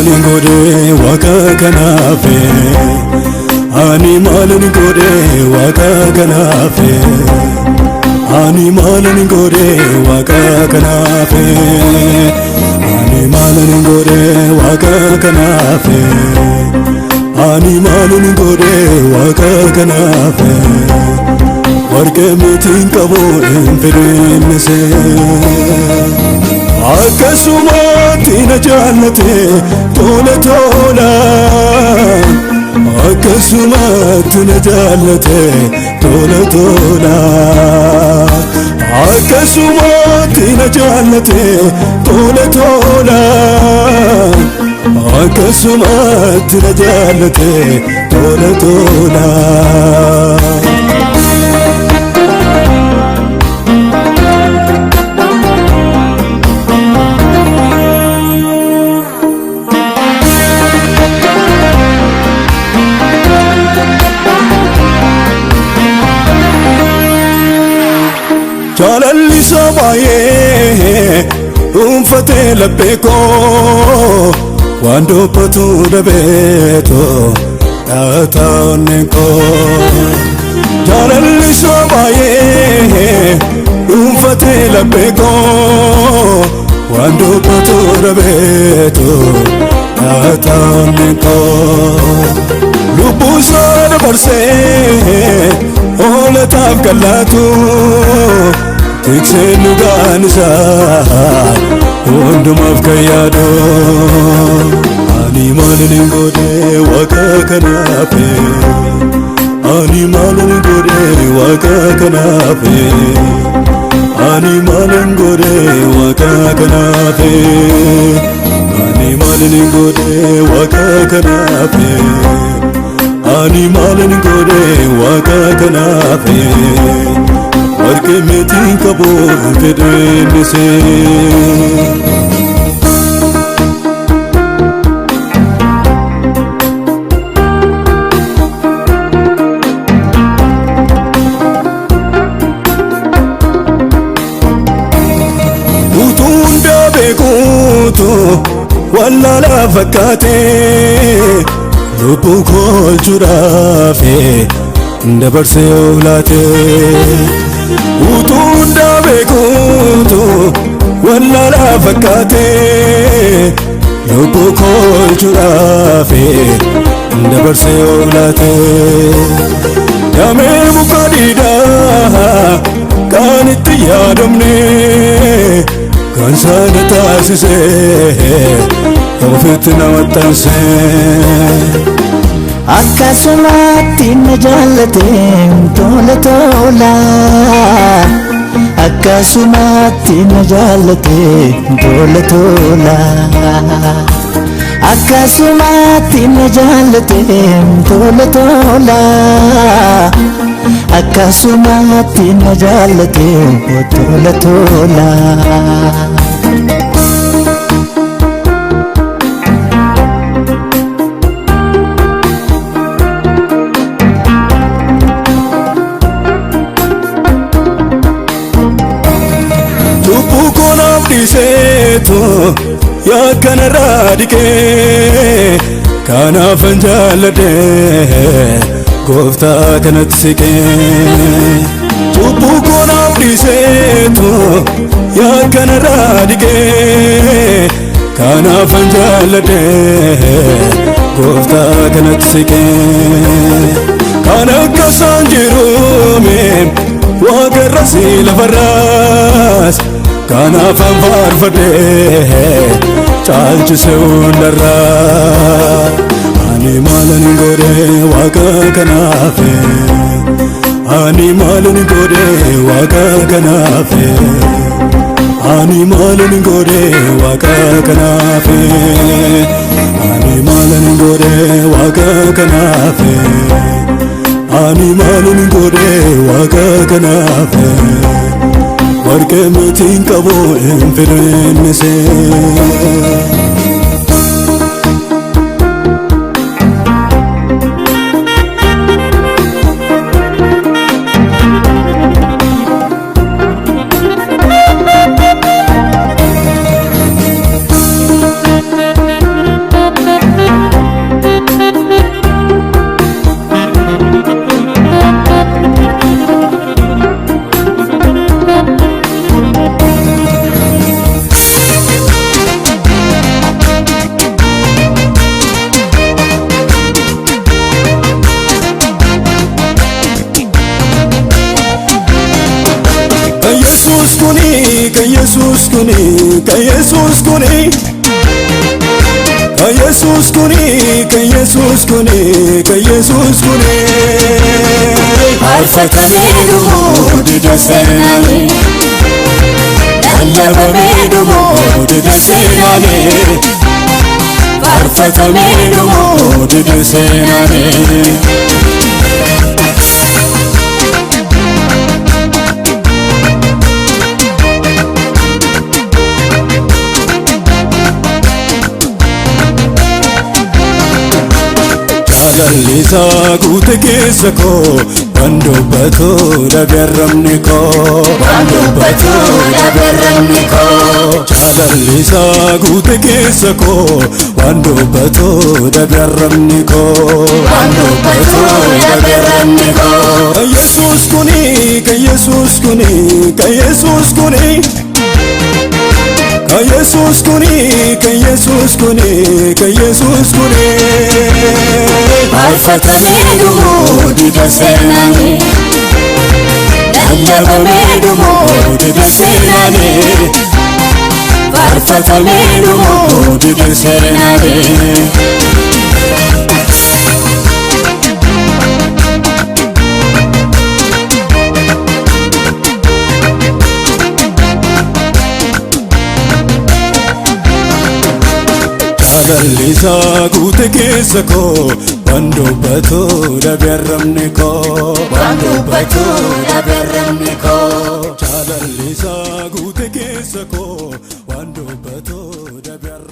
maalin godhe waaqa kanaafe ani maalin godhe waaqa kanaafe ani maalin godhe waaqa kanaafe ani maalin godhe waaqa kanaafe ani maalin godhe waaqa kanaafe warqee mitiin qabu hin fedhinnise akkasumatti na jaallate tola tola akkasumatti na jaallate tola tola akkasumatti na jaallate tola tola akkasumatti na jaallate tola tola Jaalalli baay'ee dhuunfatee laphee koo waan dubbatu dhabeetoo dhaataa onneen koo jaalalli baay'ee dhuunfatee laphee koo waan dubbatu dhabeetoo dhaataa onneen koo lubbuu isaa dabarsee oolataaf gallaatu tiksee dhugaan isaa hundumaaf kan yaadu ani maalin godhe waaqa kanaafe ani maalin godhe waaqa kanaafe ani maalin godhe waaqa kanaafe ani maalin godhe waaqa kanaafe ani maalin godhe waaqa kanaafe warqee mitiin qabu hin fedhinnise utuun beekuutu wallaalaa fakkaatee lubbuu koolchuudhaafe dabarsee oolaatee utuun beekuutu wallaalaa fakkaatee lubbuu koolchuudhaafe dabarsee oolaatee damee muka diidaa kan itti yaadamne kan sana taasisee ofitti na maxxansee akkasumatti na jaallate tola tola akkasumatti na jaallate tola tola akkasumatti na jaallate tola tola akkasumatti na jaallate tola tola dhiiseetu yaakana raadikee kanaafan jaalladhe gooftaa kanatti siqee cubbuu koonaaf dhiiseetu yaakana raadikee kanaafan jaalladhe gooftaa kanatti siqee kan akkasaan jiruume waaqarra si lafarraas kanaafan faarfadhee caalchisee hundarraa ani maalin godhe waaqa kanaafe ani maalin godhe waaqa kanaafe ani maalin godhe waaqa kanaafe ani maalin godhe waaqa kanaafe ani maalin godhe waaqa kanaafe warqee mitiin qabu hin fedhinnise ከኢየሱስ ኩኒ ከኢየሱስ ኩኒ ከኢየሱስ ኩኒ ከኢየሱስ ኩኒ ከኢየሱስ ኩኒ አርፈተሜዱ ዲደሰናኔ ለለበሜዱ ዲደሰናኔ አርፈተሜዱ ዲደሰናኔ jalisa guute keessa koo waan dubbatu dhagarramni koo waan dubbatu dhagarramni koo jalisa guute keessa koo waan dubbatu dhagarramni koo waan dubbatu dhagarramni koo ከኢየሱስ ኩኒ ከኢየሱስ ኩኒ ከኢየሱስ ኩኒ ከኢየሱስ ኩኒ ከኢየሱስ ኩኒ ከኢየሱስ ኩኒ አርፈተሜዱ ዲደሰናኔ ለለበሜዱ ዲደሰናኔ አርፈተሜዱ ዲደሰናኔ jalisa guute keessa koo waan dubbatu dhagarramni koo waan dubbatu dhagarramni koo jalisa guute keessa koo waan dubbatu dhagarramni